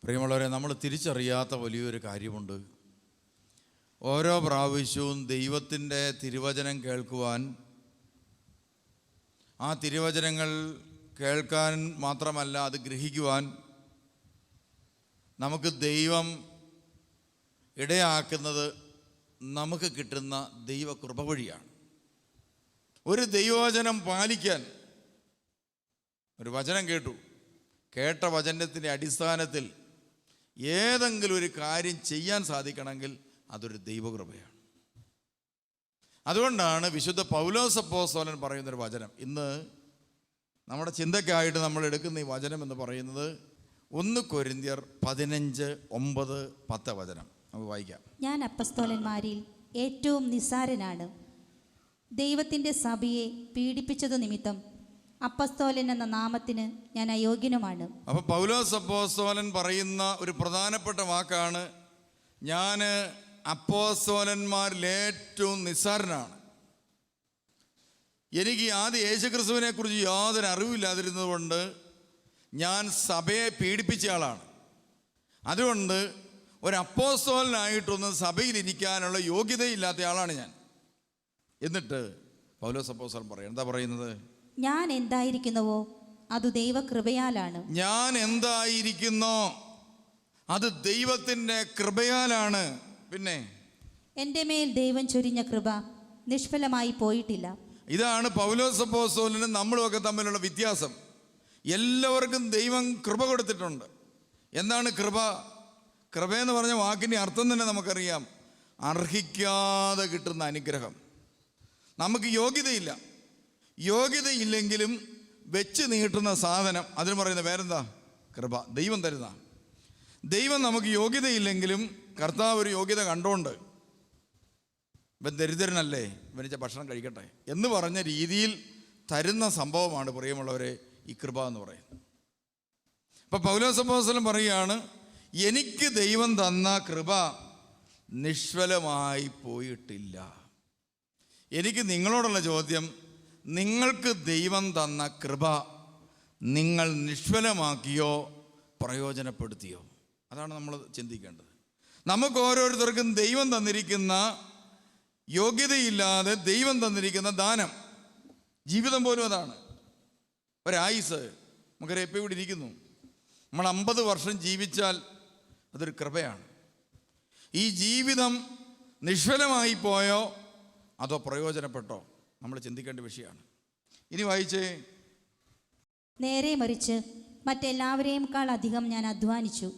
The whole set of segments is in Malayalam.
പ്രിയമുള്ളവരെ, നമ്മൾ തിരിച്ചറിയാത്ത വലിയൊരു കാര്യമുണ്ട്. ഓരോ പ്രാവശ്യവും ദൈവത്തിൻ്റെ തിരുവചനം കേൾക്കുവാൻ, ആ തിരുവചനങ്ങൾ കേൾക്കാൻ മാത്രമല്ല അത് ഗ്രഹിക്കുവാൻ നമുക്ക് ദൈവം ഇടയാക്കുന്നത് നമുക്ക് കിട്ടുന്ന ദൈവകൃപ വഴിയാണ്. ഒരു ദൈവവചനം പാലിക്കാൻ, ഒരു വചനം കേട്ട വചനത്തിൻ്റെ അടിസ്ഥാനത്തിൽ ഏതെങ്കിലും ഒരു കാര്യം ചെയ്യാൻ സാധിക്കണമെങ്കിൽ അതൊരു ദൈവകൃപയാണ്. അതുകൊണ്ടാണ് വിശുദ്ധ പൗലോസ് അപ്പോസ്തലൻ പറയുന്നൊരു വചനം, ഇന്ന് നമ്മുടെ ചിന്തയ്ക്കായിട്ട് നമ്മൾ എടുക്കുന്ന ഈ വചനം എന്ന് പറയുന്നത് 1 കൊരിന്ത്യർ 15:9-10 വചനം നമുക്ക് വായിക്കാം. ഞാൻ അപ്പസ്തോലന്മാരിൽ ഏറ്റവും നിസ്സാരനാണ്. ദൈവത്തിൻ്റെ സഭയെ പീഡിപ്പിച്ചതു നിമിത്തം അപ്പസ്തോലൻ എന്ന നാമത്തിന് ഞാൻ അയോഗ്യനുമാണ്. അപ്പോൾ പൗലോസ് അപ്പോസ്തലൻ പറയുന്ന ഒരു പ്രധാനപ്പെട്ട വാക്കാണ്, ഞാൻ അപ്പോസ്തലന്മാരിൽ ഏറ്റവും നിസ്സാരനാണ്. എനിക്ക് ആദ്യം യേശുക്രിസ്തുവിനെ കുറിച്ച് യാതൊരു അറിവില്ലാതിരുന്നത് കൊണ്ട് ഞാൻ സഭയെ പീഡിപ്പിച്ച ആളാണ്. അതുകൊണ്ട് ഒരു അപ്പോസ്തലനായിട്ടൊന്നും സഭയിലിരിക്കാനുള്ള യോഗ്യതയില്ലാത്ത ആളാണ് ഞാൻ. എന്നിട്ട് പൗലോസ് അപ്പോസ്തലൻ പറയും, എന്താ പറയുന്നത്? ഞാൻ എന്തായിരിക്കുന്നുവോ അത് ദൈവകൃപയാലാണ്. ഞാൻ എന്തായിരിക്കുന്നോ അത് ദൈവത്തിൻ്റെ കൃപയാലാണ്. പിന്നെ എൻ്റെ മേൽ ദൈവം ചൊരിഞ്ഞ കൃപ നിഷ്ഫലമായി പോയിട്ടില്ല. ഇതാണ് പൗലോസ് അപ്പോസ്തലനും നമ്മളുമൊക്കെ തമ്മിലുള്ള വ്യത്യാസം. എല്ലാവർക്കും ദൈവം കൃപ കൊടുത്തിട്ടുണ്ട്. എന്താണ് കൃപ? കൃപയെന്ന് പറഞ്ഞ വാക്കിൻ്റെ അർത്ഥം തന്നെ നമുക്കറിയാം, അർഹിക്കാതെ കിട്ടുന്ന അനുഗ്രഹം. നമുക്ക് യോഗ്യതയില്ലെങ്കിലും വെച്ച് നീട്ടുന്ന സാധനം, അതിന് പറയുന്ന പേരെന്താ? കൃപ. ദൈവം തരുന്ന. ദൈവം നമുക്ക് യോഗ്യതയില്ലെങ്കിലും കർത്താവ് ഒരു യോഗ്യത കണ്ടോണ്ട്, ഇവൻ ദരിദ്രനല്ലേ, ഇവനിച്ച ഭക്ഷണം കഴിക്കട്ടെ എന്ന് പറഞ്ഞ രീതിയിൽ തരുന്ന സംഭവമാണ് പ്രിയമുള്ളവരെ ഈ കൃപ എന്ന് പറയുന്നത്. ഇപ്പം പൗലോസ് അപ്പോസ്തലൻ പറയുകയാണ്, എനിക്ക് ദൈവം തന്ന കൃപ നിഷ്ഫലമായി പോയിട്ടില്ല. എനിക്ക് നിങ്ങളോടുള്ള ചോദ്യം, നിങ്ങൾക്ക് ദൈവം തന്ന കൃപ നിങ്ങൾ നിഷ്ഫലമാക്കിയോ പ്രയോജനപ്പെടുത്തിയോ? അതാണ് നമ്മൾ ചിന്തിക്കേണ്ടത്. നമുക്ക് ഓരോരുത്തർക്കും ദൈവം തന്നിരിക്കുന്ന യോഗ്യതയില്ലാതെ ദൈവം തന്നിരിക്കുന്ന ദാനം, ജീവിതം പോലും അതാണ്. ഒരായുസ് നമുക്കറിയാം, ഇപ്പോൾ ഇവിടെ ഇരിക്കുന്നു. നമ്മൾ 50 വർഷം ജീവിച്ചാൽ അതൊരു കൃപയാണ്. ഈ ജീവിതം നിഷ്ഫലമായി പോയോ അതോ പ്രയോജനപ്പെട്ടോ നമ്മൾ ചിന്തിക്കേണ്ട വിഷയമാണ്. ഇനി വായിച്ചേ. നേരെ മറിച്ച് മറ്റെല്ലാവരെയുംക്കാൾ അധികം ഞാൻ അധ്വാനിച്ചു.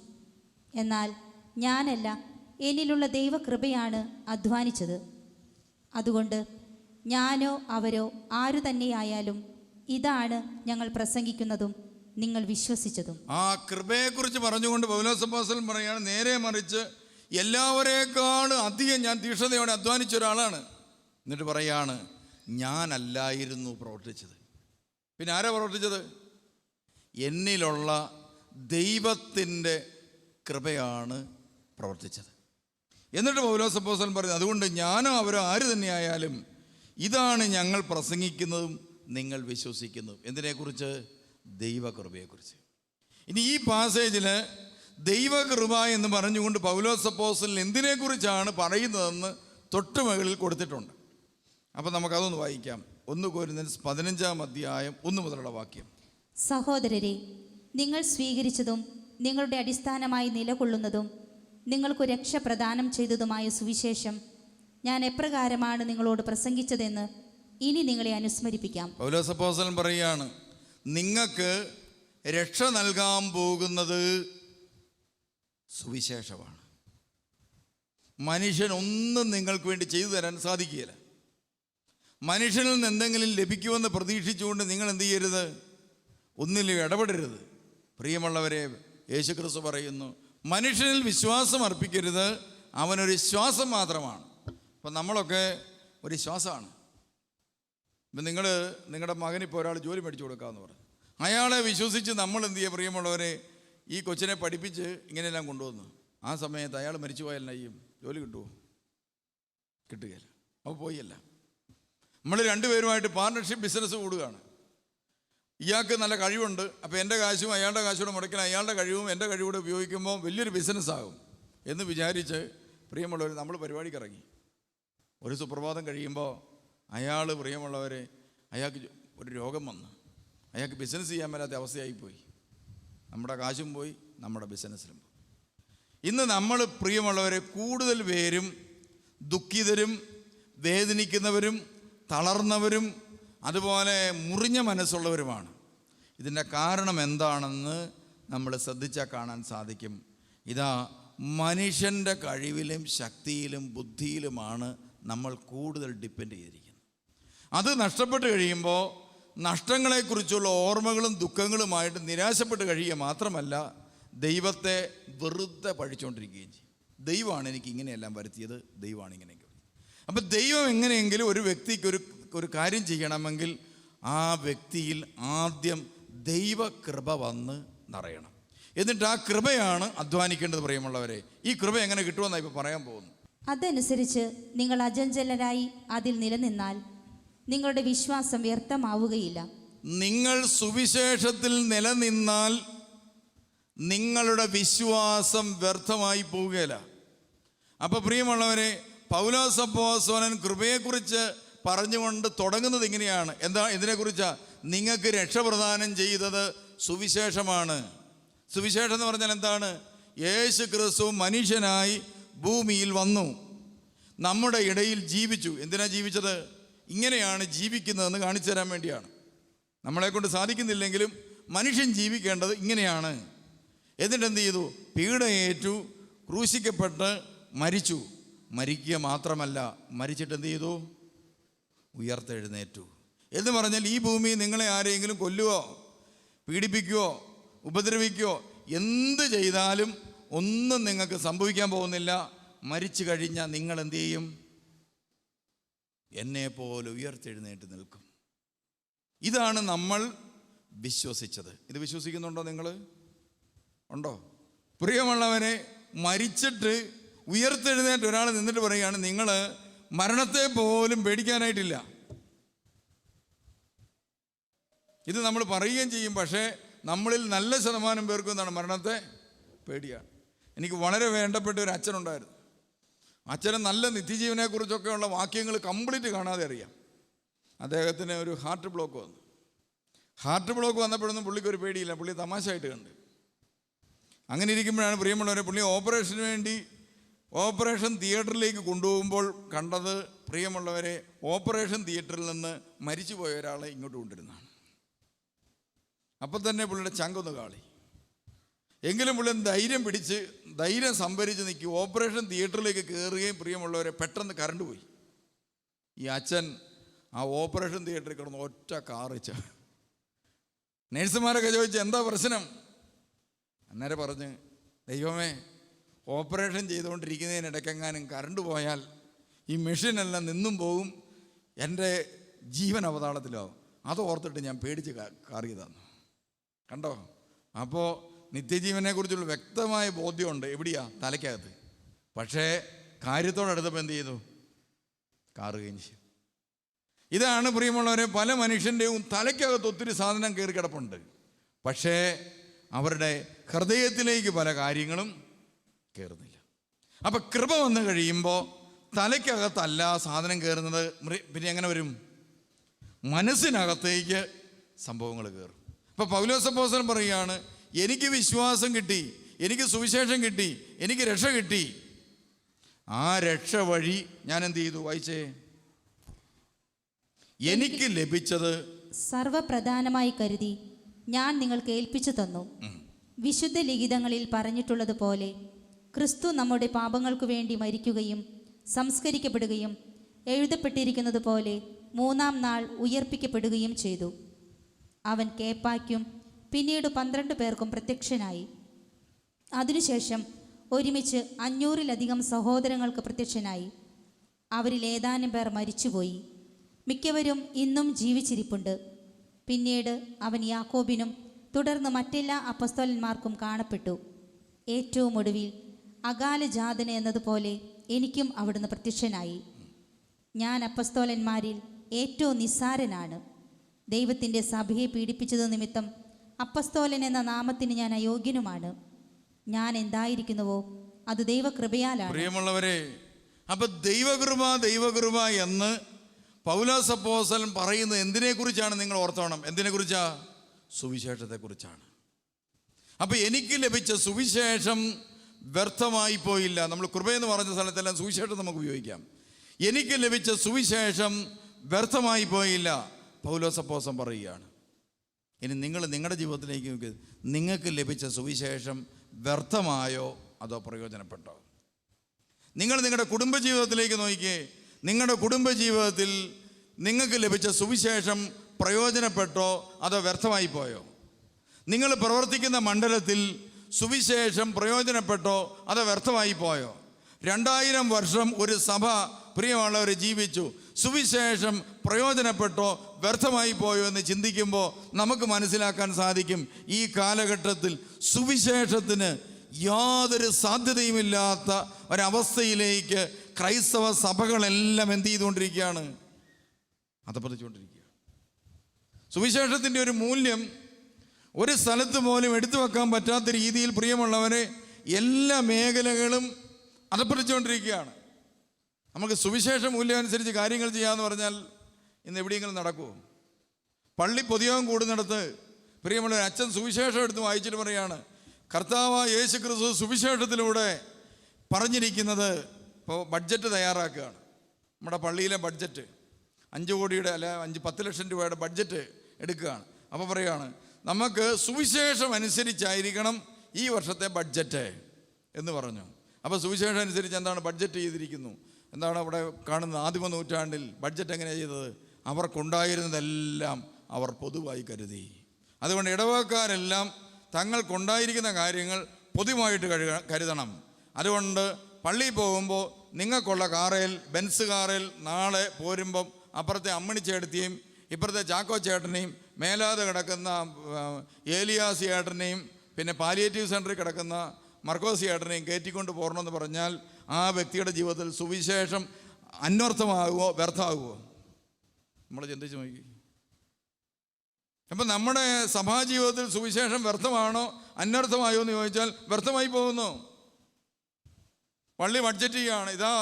എന്നാൽ ഞാനല്ല, എന്നിലുള്ള ദൈവകൃപയാണ് അധ്വാനിച്ചത്. അതുകൊണ്ട് ഞാനോ അവരോ ആരു തന്നെയായാലും ഇതാണ് ഞങ്ങൾ പ്രസംഗിക്കുന്നതും നിങ്ങൾ വിശ്വസിച്ചതും. ആ കൃപയെക്കുറിച്ച് പറഞ്ഞുകൊണ്ട് പൗലോസ് അപ്പോസ്തലൻ പറയുകയാണ്, നേരെ മറിച്ച് എല്ലാവരേക്കാളും അധികം ഞാൻ തീക്ഷ്ണതയോടെ അധ്വാനിച്ച ഒരാളാണ്. എന്നിട്ട് പറയാണ്, ഞാനല്ലായിരുന്നു പ്രവർത്തിച്ചത്. പിന്നെ ആരാ പ്രവർത്തിച്ചത്? എന്നിലുള്ള ദൈവത്തിൻ്റെ കൃപയാണ് പ്രവർത്തിച്ചത്. എന്നിട്ട് പൗലോസ് അപ്പോസ്തലൻ പറയുന്നത്, അതുകൊണ്ട് ഞാനോ അവരോ ആര് തന്നെയായാലും ഇതാണ് ഞങ്ങൾ പ്രസംഗിക്കുന്നതും നിങ്ങൾ വിശ്വസിക്കുന്നതും. എന്തിനെക്കുറിച്ച്? ദൈവകൃപയെക്കുറിച്ച്. ഇനി ഈ പാസേജിൽ ദൈവകൃപ എന്ന് പറഞ്ഞുകൊണ്ട് പൗലോസ് അപ്പോസ്തലൻ എന്തിനെക്കുറിച്ചാണ് പറയുന്നതെന്ന് തൊട്ട് മുകളിൽ കൊടുത്തിട്ടുണ്ട്. അപ്പം നമുക്കതൊന്ന് വായിക്കാം. 1 കൊരിന്ത്യർ 15-ാം അധ്യായം 1 മുതലുള്ള വാക്യം. സഹോദരരെ, നിങ്ങൾ സ്വീകരിച്ചതും നിങ്ങളുടെ അടിസ്ഥാനമായി നിലകൊള്ളുന്നതും നിങ്ങൾക്കു രക്ഷ പ്രദാനം ചെയ്തതുമായ സുവിശേഷം ഞാൻ എപ്രകാരമാണ് നിങ്ങളോട് പ്രസംഗിച്ചതെന്ന് ഇനി നിങ്ങളെ അനുസ്മരിപ്പിക്കാം. പൗലോസ് അപ്പോസ്തലൻ പറയുകയാണ്, നിങ്ങൾക്ക് രക്ഷ നൽകാൻ പോകുന്നത് സുവിശേഷമാണ്. മനുഷ്യനൊന്നും നിങ്ങൾക്ക് വേണ്ടി ചെയ്തു തരാൻ സാധിക്കുകയില്ല. മനുഷ്യനിൽ നിന്ന് എന്തെങ്കിലും ലഭിക്കുമെന്ന് പ്രതീക്ഷിച്ചുകൊണ്ട് നിങ്ങൾ എന്ത് ചെയ്യരുത്? ഒന്നിലും ഇടപെടരുത്. പ്രിയമുള്ളവരെ, യേശുക്രിസ്തു പറയുന്നു, മനുഷ്യനിൽ വിശ്വാസം അർപ്പിക്കരുത്, അവനൊരു ശ്വാസം മാത്രമാണ്. അപ്പം നമ്മളൊക്കെ ഒരു ശ്വാസമാണ്. ഇപ്പം നിങ്ങളുടെ മകനിപ്പോൾ ഒരാൾ ജോലി മേടിച്ചു കൊടുക്കാമെന്ന് പറഞ്ഞു, അയാളെ വിശ്വസിച്ച് നമ്മൾ എന്ത് ചെയ്യുക? പ്രിയമുള്ളവരെ, ഈ കൊച്ചിനെ പഠിപ്പിച്ച് ഇങ്ങനെയെല്ലാം കൊണ്ടുവന്നു. ആ സമയത്ത് അയാൾ മരിച്ചു പോയാൽ ചെയ്യും? ജോലി കിട്ടുമോ? കിട്ടുകയില്ല. അപ്പോൾ പോയല്ല. നമ്മൾ രണ്ടുപേരുമായിട്ട് പാർട്ണർഷിപ്പ് ബിസിനസ് കൂടുകയാണ്. ഇയാൾക്ക് നല്ല കഴിവുണ്ട്, അപ്പോൾ എൻ്റെ കാശും അയാളുടെ കാശൂടെ മുടക്കാൻ അയാളുടെ കഴിവും എൻ്റെ കഴിവൂടെ ഉപയോഗിക്കുമ്പോൾ വലിയൊരു ബിസിനസ്സാകും എന്ന് വിചാരിച്ച് പ്രിയമുള്ളവർ നമ്മൾ പരിപാടിക്ക് ഇറങ്ങി. ഒരു സുപ്രഭാതം കഴിയുമ്പോൾ അയാൾ പ്രിയമുള്ളവരെ അയാൾക്ക് ഒരു രോഗം വന്നു, അയാൾക്ക് ബിസിനസ് ചെയ്യാൻ മേലാത്ത അവസ്ഥയായിപ്പോയി. നമ്മുടെ കാശും പോയി, നമ്മുടെ ബിസിനസ്സിലും പോയി. ഇന്ന് നമ്മൾ പ്രിയമുള്ളവരെ കൂടുതൽ പേരും ദുഃഖിതരും വേദനിക്കുന്നവരും തളർന്നവരും അതുപോലെ മുറിഞ്ഞ മനസ്സുള്ളവരുമാണ്. ഇതിൻ്റെ കാരണം എന്താണെന്ന് നമ്മൾ ശ്രദ്ധിച്ചാൽ കാണാൻ സാധിക്കും. ഇതാ, മനുഷ്യൻ്റെ കഴിവിലും ശക്തിയിലും ബുദ്ധിയിലുമാണ് നമ്മൾ കൂടുതൽ ഡിപ്പെൻഡ് ചെയ്തിരിക്കുന്നത്. അത് നഷ്ടപ്പെട്ട് കഴിയുമ്പോൾ നഷ്ടങ്ങളെക്കുറിച്ചുള്ള ഓർമ്മകളും ദുഃഖങ്ങളുമായിട്ട് നിരാശപ്പെട്ട് കഴിയുക മാത്രമല്ല, ദൈവത്തെ വെറുതെ പഴിച്ചുകൊണ്ടിരിക്കുകയും ചെയ്യും. ദൈവമാണ് എനിക്ക് ഇങ്ങനെയെല്ലാം വരുത്തിയത്, ദൈവമാണ് ഇങ്ങനെയെങ്കിൽ. അപ്പം ദൈവം എങ്ങനെയെങ്കിലും ഒരു വ്യക്തിക്ക് ഒരു കാര്യം ചെയ്യണമെങ്കിൽ ആ വ്യക്തിയിൽ ആദ്യം ദൈവകൃപ വന്ന് നിറയണം. എന്നിട്ട് ആ കൃപയാണ് അധ്വാനിക്കേണ്ടത്. പ്രിയമുള്ളവരെ, ഈ കൃപ എങ്ങനെ കിട്ടുമെന്നാണ് ഇപ്പോൾ പറയാൻ പോകുന്നു. അതനുസരിച്ച് നിങ്ങൾ അചഞ്ചലരായി അതിൽ നിലനിന്നാൽ നിങ്ങളുടെ വിശ്വാസം വ്യർത്ഥമാവുകയില്ല. നിങ്ങൾ സുവിശേഷത്തിൽ നിലനിന്നാൽ നിങ്ങളുടെ വിശ്വാസം വ്യർത്ഥമായി പോവുകയില്ല. അപ്പോൾ പ്രിയമുള്ളവരെ, പൗലോസ് അപ്പോസ്തലൻ കൃപയെക്കുറിച്ച് പറഞ്ഞുകൊണ്ട് തുടങ്ങുന്നത് ഇങ്ങനെയാണ്. ഇതിനെക്കുറിച്ചാണ്? നിങ്ങൾക്ക് രക്ഷപ്രദാനം ചെയ്തത് സുവിശേഷമാണ്. സുവിശേഷം എന്ന് പറഞ്ഞാൽ എന്താണ്? യേശു ക്രിസ്തു മനുഷ്യനായി ഭൂമിയിൽ വന്നു, നമ്മുടെ ഇടയിൽ ജീവിച്ചു. എന്തിനാണ് ജീവിച്ചത്? ഇങ്ങനെയാണ് ജീവിക്കുന്നതെന്ന് കാണിച്ചു തരാൻ വേണ്ടിയാണ്. നമ്മളെക്കൊണ്ട് സാധിക്കുന്നില്ലെങ്കിലും മനുഷ്യൻ ജീവിക്കേണ്ടത് ഇങ്ങനെയാണ്. എന്നിട്ട് എന്ത് ചെയ്തു? പീഡയേറ്റു, ക്രൂശിക്കപ്പെട്ട് മരിച്ചു. മരിക്കുക മാത്രമല്ല, മരിച്ചിട്ട് എന്ത് ചെയ്തു? ഉയർത്തെഴുന്നേറ്റു. എന്ന് പറഞ്ഞാൽ ഈ ഭൂമി നിങ്ങളെ ആരെങ്കിലും കൊല്ലുകയോ പീഡിപ്പിക്കുകയോ ഉപദ്രവിക്കുകയോ എന്ത് ചെയ്താലും ഒന്നും നിങ്ങൾക്ക് സംഭവിക്കാൻ പോകുന്നില്ല. മരിച്ചു കഴിഞ്ഞാൽ നിങ്ങൾ എന്ത് ചെയ്യും? എന്നെപ്പോലെ ഉയർത്തെഴുന്നേറ്റ് നിൽക്കും. ഇതാണ് നമ്മൾ വിശ്വസിച്ചത്. ഇത് വിശ്വസിക്കുന്നുണ്ടോ? നിങ്ങൾ ഉണ്ടോ? പ്രിയമുള്ളവരെ, മരിച്ചിട്ട് ഉയർത്തെഴുന്നേറ്റ് ഒരാൾ നിന്നിട്ട് പറയുകയാണ്, നിങ്ങൾ മരണത്തെ പോലും പേടിക്കാനായിട്ടില്ല. ഇത് നമ്മൾ പറയുകയും ചെയ്യും. പക്ഷേ നമ്മളിൽ നല്ല ശതമാനം പേർക്കും എന്താണ്? മരണത്തെ പേടിയാണ്. എനിക്ക് വളരെ വേണ്ടപ്പെട്ട ഒരു അച്ഛനുണ്ടായിരുന്നു. അച്ഛന് നല്ല നിത്യജീവനെക്കുറിച്ചൊക്കെയുള്ള വാക്യങ്ങൾ കംപ്ലീറ്റ് കാണാതെ അറിയാം. അദ്ദേഹത്തിന് ഒരു ഹാർട്ട് ബ്ലോക്ക് വന്നു. ഹാർട്ട് ബ്ലോക്ക് വന്നപ്പോഴൊന്നും പുള്ളിക്ക് ഒരു പേടിയില്ല, പുള്ളി തമാശയായിട്ട് കണ്ട്. അങ്ങനെ ഇരിക്കുമ്പോഴാണ് പ്രിയമുള്ളവരെ, പുള്ളി ഓപ്പറേഷന് വേണ്ടി ഓപ്പറേഷൻ തിയേറ്ററിലേക്ക് കൊണ്ടുപോകുമ്പോൾ കണ്ടത്, പ്രിയമുള്ളവരെ, ഓപ്പറേഷൻ തിയേറ്ററിൽ നിന്ന് മരിച്ചുപോയ ഒരാളെ ഇങ്ങോട്ട് കൊണ്ടിരുന്നതാണ്. അപ്പം തന്നെ പുള്ളിയുടെ ചങ്കൊന്ന് കാളി. എങ്കിലും പുള്ളി ധൈര്യം സംഭരിച്ച് നിൽക്കും. ഓപ്പറേഷൻ തിയേറ്ററിലേക്ക് കയറുകയും, പ്രിയമുള്ളവരെ, പെട്ടെന്ന് കറണ്ട് പോയി. ഈ അച്ഛൻ ആ ഓപ്പറേഷൻ തിയേറ്ററിൽ കിടന്ന് ഒറ്റ കാറിച്ച. നേഴ്സുമാരൊക്കെ ചോദിച്ചു, എന്താ പ്രശ്നം? അന്നേരം പറഞ്ഞ്, ദൈവമേ, ഓപ്പറേഷൻ ചെയ്തുകൊണ്ടിരിക്കുന്നതിനിടയ്ക്കെങ്ങാനും കറണ്ട് പോയാൽ ഈ മെഷീനെല്ലാം നിന്നും പോകും, എൻ്റെ ജീവൻ അവതാളത്തിലാവും. അത് ഓർത്തിട്ട് ഞാൻ പേടിച്ച് കാറിയതാണ്. കണ്ടോ? അപ്പോൾ നിത്യജീവനെക്കുറിച്ചുള്ള വ്യക്തമായ ബോധ്യമുണ്ട്. എവിടെയാ? തലയ്ക്കകത്ത്. പക്ഷേ കാര്യത്തോടടുത്തപ്പോൾ എന്ത് ചെയ്തു? കാറുകയും ചെയ്യും. ഇതാണ് പ്രിയമുള്ളവരെ, പല മനുഷ്യൻ്റെയും തലയ്ക്കകത്ത് ഒത്തിരി സാധനം കയറി കിടപ്പുണ്ട്. പക്ഷേ അവരുടെ ഹൃദയത്തിലേക്ക് പല കാര്യങ്ങളും കയറുന്നില്ല. അപ്പം കൃപ വന്നു കഴിയുമ്പോൾ തലയ്ക്കകത്തല്ല സാധനം കയറുന്നത്. പിന്നെ എങ്ങനെ വരും? മനസ്സിനകത്തേക്ക് സംഭവങ്ങൾ കയറും. ഇപ്പോൾ പൗലോസ് അപ്പോസ്തലൻ പറയുകയാണ്, എനിക്ക് വിശ്വാസം കിട്ടി, എനിക്ക് സുവിശേഷം കിട്ടി, എനിക്ക് രക്ഷ കിട്ടി. ആ രക്ഷ വഴി ഞാൻ എന്ത് ചെയ്തു? വായിച്ചേ. എനിക്ക് ലഭിച്ചത് സർവപ്രധാനമായി കരുതി ഞാൻ നിങ്ങൾക്ക് ഏൽപ്പിച്ചു തന്നു. വിശുദ്ധ ലിഖിതങ്ങളിൽ പറഞ്ഞിട്ടുള്ളതുപോലെ ക്രിസ്തു നമ്മുടെ പാപങ്ങൾക്കു വേണ്ടി മരിക്കുകയും സംസ്കരിക്കപ്പെടുകയും എഴുതപ്പെട്ടിരിക്കുന്നത് പോലെ 3-ാം നാൾ ഉയർപ്പിക്കപ്പെടുകയും ചെയ്തു. അവൻ കേപ്പായ്ക്കും പിന്നീട് 12 പേർക്കും പ്രത്യക്ഷനായി. അതിനുശേഷം ഒരുമിച്ച് 500-ലധികം സഹോദരങ്ങൾക്ക് പ്രത്യക്ഷനായി. അവരിൽ ഏതാനും പേർ മരിച്ചുപോയി, മിക്കവരും ഇന്നും ജീവിച്ചിരിപ്പുണ്ട്. പിന്നീട് അവൻ യാക്കോബിനും തുടർന്ന് മറ്റെല്ലാ അപ്പസ്തോലന്മാർക്കും കാണപ്പെട്ടു. ഏറ്റവും ഒടുവിൽ അകാലജാതന് എന്നതുപോലെ എനിക്കും അവിടുന്ന് പ്രത്യക്ഷനായി. ഞാൻ അപ്പസ്തോലന്മാരിൽ ഏറ്റവും നിസ്സാരനാണ്, ദൈവത്തിൻ്റെ സഭയെ പീഡിപ്പിച്ചത് നിമിത്തം അപ്പസ്തോലൻ എന്ന നാമത്തിന് ഞാൻ അയോഗ്യനുമാണ്. ഞാൻ എന്തായിരിക്കുന്നുവോ അത് ദൈവകൃപയാലാണ്. പ്രിയമുള്ളവരെ, അപ്പൊ ദൈവകൃപ എന്ന് പൗലോസ് അപ്പോസ്തലൻ പറയുന്നത് എന്തിനെക്കുറിച്ചാണ്? നിങ്ങൾ ഓർത്തോണം. എന്തിനെക്കുറിച്ചാ? സുവിശേഷത്തെക്കുറിച്ചാണ്. അപ്പൊ എനിക്ക് ലഭിച്ച സുവിശേഷം വ്യർത്ഥമായി പോയില്ല. നമ്മൾ കൃപയെന്ന് പറഞ്ഞ സ്ഥലത്തെല്ലാം സുവിശേഷം നമുക്ക് ഉപയോഗിക്കാം. എനിക്ക് ലഭിച്ച സുവിശേഷം വ്യർത്ഥമായി പോയില്ല, പൗലോസ് അപ്പോസ്തലൻ പറയുകയാണ്. ഇനി നിങ്ങൾ നിങ്ങളുടെ ജീവിതത്തിലേക്ക് നോക്കി, നിങ്ങൾക്ക് ലഭിച്ച സുവിശേഷം വ്യർത്ഥമായോ അതോ പ്രയോജനപ്പെട്ടോ? നിങ്ങൾ നിങ്ങളുടെ കുടുംബജീവിതത്തിലേക്ക് നോക്കിയേ. നിങ്ങളുടെ കുടുംബജീവിതത്തിൽ നിങ്ങൾക്ക് ലഭിച്ച സുവിശേഷം പ്രയോജനപ്പെട്ടോ അതോ വ്യർത്ഥമായി പോയോ? നിങ്ങൾ പ്രവർത്തിക്കുന്ന മണ്ഡലത്തിൽ സുവിശേഷം പ്രയോജനപ്പെട്ടോ അതോ വ്യർത്ഥമായി പോയോ? 2000 വർഷം ഒരു സഭ പ്രിയമുള്ളവർ ജീവിച്ചു, സുവിശേഷം പ്രയോജനപ്പെട്ടോ വ്യർത്ഥമായി പോയോ എന്ന് ചിന്തിക്കുമ്പോൾ നമുക്ക് മനസ്സിലാക്കാൻ സാധിക്കും, ഈ കാലഘട്ടത്തിൽ സുവിശേഷത്തിന് യാതൊരു സാധ്യതയുമില്ലാത്ത ഒരവസ്ഥയിലേക്ക് ക്രൈസ്തവ സഭകളെല്ലാം എന്ത് ചെയ്തുകൊണ്ടിരിക്കുകയാണ്? അധപ്പതിച്ചുകൊണ്ടിരിക്കുകയാണ്. സുവിശേഷത്തിൻ്റെ ഒരു മൂല്യം ഒരു സ്ഥലത്ത് പോലും എടുത്തു വെക്കാൻ പറ്റാത്ത രീതിയിൽ പ്രിയമുള്ളവരെ എല്ലാ മേഖലകളും അധപ്പതിച്ചുകൊണ്ടിരിക്കുകയാണ്. നമുക്ക് സുവിശേഷ മൂല്യം അനുസരിച്ച് കാര്യങ്ങൾ ചെയ്യാമെന്ന് പറഞ്ഞാൽ ഇന്ന് എവിടെയെങ്കിലും നടക്കുമോ? പള്ളി പൊതുയോഗം കൂടുന്നിടത്ത് പ്രിയമുള്ള അച്ഛൻ സുവിശേഷം എടുത്ത് വായിച്ചിട്ട് പറയാണ്, കർത്താവ് യേശു ക്രിസ്തു സുവിശേഷത്തിലൂടെ പറഞ്ഞിരിക്കുന്നത്. ഇപ്പോൾ ബഡ്ജറ്റ് തയ്യാറാക്കുകയാണ്. നമ്മുടെ പള്ളിയിലെ ബഡ്ജറ്റ് 5 കോടിയുടെ അല്ല 10 ലക്ഷം രൂപയുടെ ബഡ്ജറ്റ് എടുക്കുകയാണ്. അപ്പോൾ പറയുകയാണ്, നമുക്ക് സുവിശേഷം അനുസരിച്ചായിരിക്കണം ഈ വർഷത്തെ ബഡ്ജറ്റ് എന്ന് പറഞ്ഞു. അപ്പോൾ സുവിശേഷം അനുസരിച്ച് എന്താണ് ബഡ്ജറ്റ് ചെയ്തിരിക്കുന്നു? എന്താണ് അവിടെ കാണുന്നത്? ആദിമ നൂറ്റാണ്ടിൽ ബഡ്ജറ്റ് എങ്ങനെയാണ് ചെയ്തത്? അവർക്കുണ്ടായിരുന്നതെല്ലാം അവർ പൊതുവായി കരുതി. അതുകൊണ്ട് ഇടവകക്കാരെല്ലാം തങ്ങൾക്കുണ്ടായിരിക്കുന്ന കാര്യങ്ങൾ പൊതുവായിട്ട് കരുതണം. അതുകൊണ്ട് പള്ളിയിൽ പോകുമ്പോൾ നിങ്ങൾക്കുള്ള കാറേൽ, ബെൻസ് കാറേൽ നാളെ പോരുമ്പം അപ്പുറത്തെ അമ്മണി ചേട്ടത്തിയും ഇപ്പുറത്തെ ചാക്കോ ചേട്ടനെയും മേലാതെ കിടക്കുന്ന ഏലിയാസ് ചേട്ടനെയും പിന്നെ പാലിയേറ്റീവ് സെൻ്ററിൽ കിടക്കുന്ന മർക്കോസ് ചേട്ടനെയും കയറ്റിക്കൊണ്ട് പോരണമെന്ന് പറഞ്ഞാൽ ആ വ്യക്തിയുടെ ജീവിതത്തിൽ സുവിശേഷം അന്വർത്ഥമാകുമോ വ്യർത്ഥമാകുമോ? നമ്മൾ ചിന്തിച്ച് നോക്കി. അപ്പം നമ്മുടെ സഭാജീവിതത്തിൽ സുവിശേഷം വ്യർത്ഥമാണോ അന്വർത്ഥമായോ എന്ന് ചോദിച്ചാൽ വ്യർത്ഥമായി പോകുന്നു. പള്ളി ബഡ്ജറ്റ് ചെയ്യുകയാണ്. ഇതാ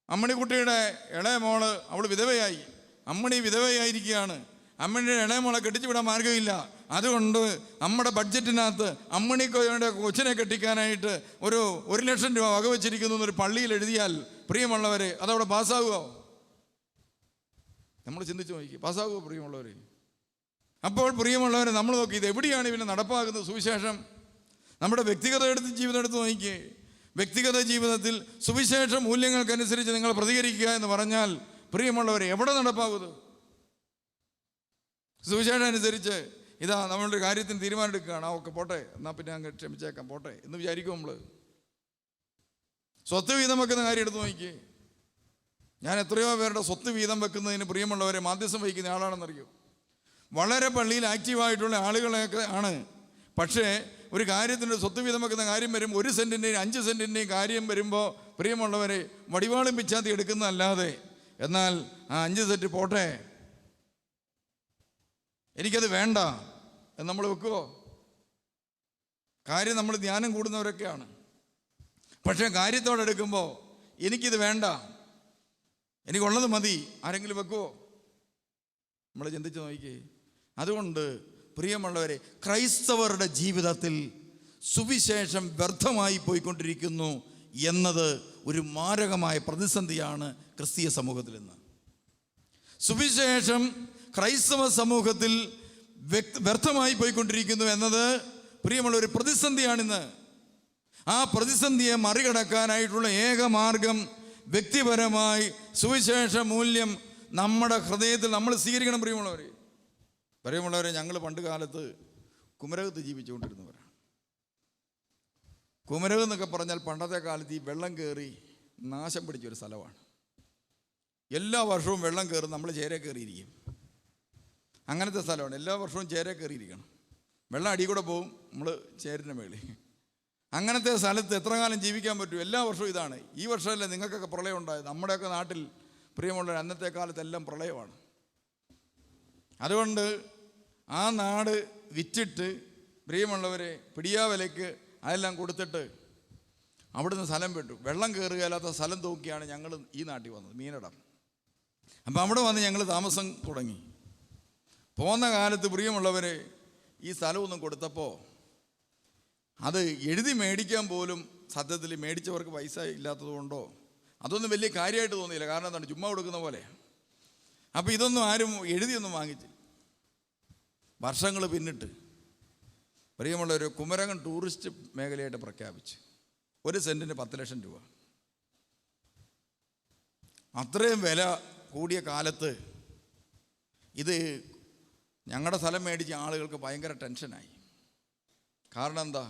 അമ്മണിക്കുട്ടിയുടെ ഇളയ മോള്, അവൾ വിധവയായി, അമ്മണി വിധവയായിരിക്കുകയാണ്. അമ്മണിയുടെ ഇളയ മോളെ കെട്ടിച്ചു വിടാൻ മാർഗമില്ല. അതുകൊണ്ട് നമ്മുടെ ബഡ്ജറ്റിനകത്ത് അമ്മണിക്കോയുടെ കൊച്ചിനെ കെട്ടിക്കാനായിട്ട് 1 ലക്ഷം രൂപ വകവെച്ചിരിക്കുന്നു എന്നൊരു പള്ളിയിൽ എഴുതിയാൽ പ്രിയമുള്ളവരെ അതവിടെ പാസ്സാകുമോ? നമ്മൾ ചിന്തിച്ച് നോക്കി, പാസ്സാകുമോ പ്രിയമുള്ളവർ? അപ്പോൾ പ്രിയമുള്ളവരെ നമ്മൾ നോക്കി, ഇത് എവിടെയാണ് ഇവന് നടപ്പാകുന്നത് സുവിശേഷം? നമ്മുടെ വ്യക്തിഗത ജീവിതം എടുത്ത് നോക്കിയേ. വ്യക്തിഗത ജീവിതത്തിൽ സുവിശേഷ മൂല്യങ്ങൾക്കനുസരിച്ച് നിങ്ങൾ പ്രതികരിക്കുക എന്ന് പറഞ്ഞാൽ പ്രിയമുള്ളവരെ എവിടെ നടപ്പാകുന്നത്? സുവിശേഷം അനുസരിച്ച് ഇതാ നമ്മളുടെ കാര്യത്തിന് തീരുമാനമെടുക്കുകയാണ്. ഓക്കെ പോട്ടെ, എന്നാൽ പിന്നെ അങ്ങ് ക്ഷമിച്ചേക്കാം പോട്ടെ എന്ന് വിചാരിക്കും നമ്മൾ. സ്വത്ത് വീതം വെക്കുന്ന കാര്യം എടുത്ത് നോക്കി. ഞാൻ എത്രയോ പേരുടെ സ്വത്ത് വീതം വെക്കുന്നതിന് പ്രിയമുള്ളവരെ മാധ്യസ്ഥം വഹിക്കുന്ന ആളാണെന്നറിയോ? വളരെ പള്ളിയിൽ ആക്റ്റീവായിട്ടുള്ള ആളുകളൊക്കെ ആണ്. പക്ഷേ ഒരു കാര്യത്തിൻ്റെ സ്വത്ത് വീതം വെക്കുന്ന കാര്യം വരുമ്പോൾ 1 സെൻറ്റിൻ്റെയും 5 സെൻറ്റിൻ്റെയും കാര്യം വരുമ്പോൾ പ്രിയമുള്ളവരെ വടിവാളും പിച്ചാത്തി എടുക്കുന്നതല്ലാതെ, എന്നാൽ ആ 5 സെൻറ്റ് പോട്ടെ, എനിക്കത് വേണ്ട എന്ന് നമ്മൾ വെക്കുമോ? കാര്യം നമ്മൾ ധ്യാനം കൂടുന്നവരൊക്കെയാണ്. പക്ഷേ കാര്യത്തോടെടുക്കുമ്പോൾ എനിക്കിത് വേണ്ട, എനിക്കുള്ളത് മതി, ആരെങ്കിലും വെക്കുമോ? നമ്മൾ ചിന്തിച്ച് നോക്കിക്കേ. അതുകൊണ്ട് പ്രിയമുള്ളവരെ, ക്രൈസ്തവരുടെ ജീവിതത്തിൽ സുവിശേഷം വ്യർത്ഥമായി പോയിക്കൊണ്ടിരിക്കുന്നു എന്നത് ഒരു മാരകമായ പ്രതിസന്ധിയാണ് ക്രിസ്തീയ സമൂഹത്തിൽ നിന്ന്. സുവിശേഷം ക്രൈസ്തവ സമൂഹത്തിൽ വ്യർത്ഥമായി പോയിക്കൊണ്ടിരിക്കുന്നു എന്നത് പ്രിയമുള്ള ഒരു പ്രതിസന്ധിയാണിന്ന്. ആ പ്രതിസന്ധിയെ മറികടക്കാനായിട്ടുള്ള ഏക മാർഗം വ്യക്തിപരമായി സുവിശേഷ മൂല്യം നമ്മുടെ ഹൃദയത്തിൽ നമ്മൾ സ്വീകരിക്കണം. പ്രിയമുള്ളവരെ, ഞങ്ങൾ പണ്ട് കാലത്ത് കുമരകത്ത് ജീവിച്ചുകൊണ്ടിരുന്നവരാണ്. കുമരകം എന്നൊക്കെ പറഞ്ഞാൽ പണ്ടത്തെ കാലത്ത് ഈ വെള്ളം കയറി നാശം പിടിച്ചൊരു സ്ഥലമാണ്. എല്ലാ വർഷവും വെള്ളം കയറും, നമ്മൾ ചേരെ കയറിയിരിക്കും. അങ്ങനത്തെ സ്ഥലമാണ്. എല്ലാ വർഷവും ചേരെ കയറിയിരിക്കണം. വെള്ളം അടി കൂടെ പോവും, നമ്മൾ ചേരിൻ്റെ മേളിൽ. അങ്ങനത്തെ സ്ഥലത്ത് എത്ര കാലം ജീവിക്കാൻ പറ്റും? എല്ലാ വർഷവും ഇതാണ്. ഈ വർഷമല്ലേ നിങ്ങൾക്കൊക്കെ പ്രളയം ഉണ്ടായത്? നമ്മുടെയൊക്കെ നാട്ടിൽ പ്രിയമുള്ള അന്നത്തെ കാലത്ത് എല്ലാം പ്രളയമാണ്. അതുകൊണ്ട് ആ നാട് വിറ്റിട്ട് പ്രിയമുള്ളവരെ പിടിയാവിലയ്ക്ക് അതെല്ലാം കൊടുത്തിട്ട് അവിടുന്ന് സ്ഥലം വിട്ടു. വെള്ളം കയറുകയില്ലാത്ത സ്ഥലം നോക്കിയാണ് ഞങ്ങൾ ഈ നാട്ടിൽ വന്നത്, മീനടം. അപ്പം അവിടെ വന്ന് ഞങ്ങൾ താമസം തുടങ്ങി. പോന്ന കാലത്ത് പ്രിയമുള്ളവരെ ഈ സ്ഥലമൊന്നും കൊടുത്തപ്പോൾ അത് എഴുതി മേടിക്കാൻ പോലും സത്യത്തിൽ മേടിച്ചവർക്ക് പൈസ ഇല്ലാത്തത് കൊണ്ടോ അതൊന്നും വലിയ കാര്യമായിട്ട് തോന്നിയില്ല. കാരണം എന്താണ്, ചുമ്മാ കൊടുക്കുന്ന പോലെ. അപ്പോൾ ഇതൊന്നും ആരും എഴുതിയൊന്നും വാങ്ങിച്ചില്ല. വർഷങ്ങൾ പിന്നിട്ട് പ്രിയമുള്ളൊരു കുമരകം ടൂറിസ്റ്റ് മേഖലയായിട്ട് പ്രഖ്യാപിച്ചു. 1 സെൻറ്റിന് 10 ലക്ഷം രൂപ. അത്രയും വില കൂടിയ കാലത്ത് ഇത് ഞങ്ങളുടെ സ്ഥലം മേടിച്ച ആളുകൾക്ക് ഭയങ്കര ടെൻഷനായി. കാരണം എന്താ,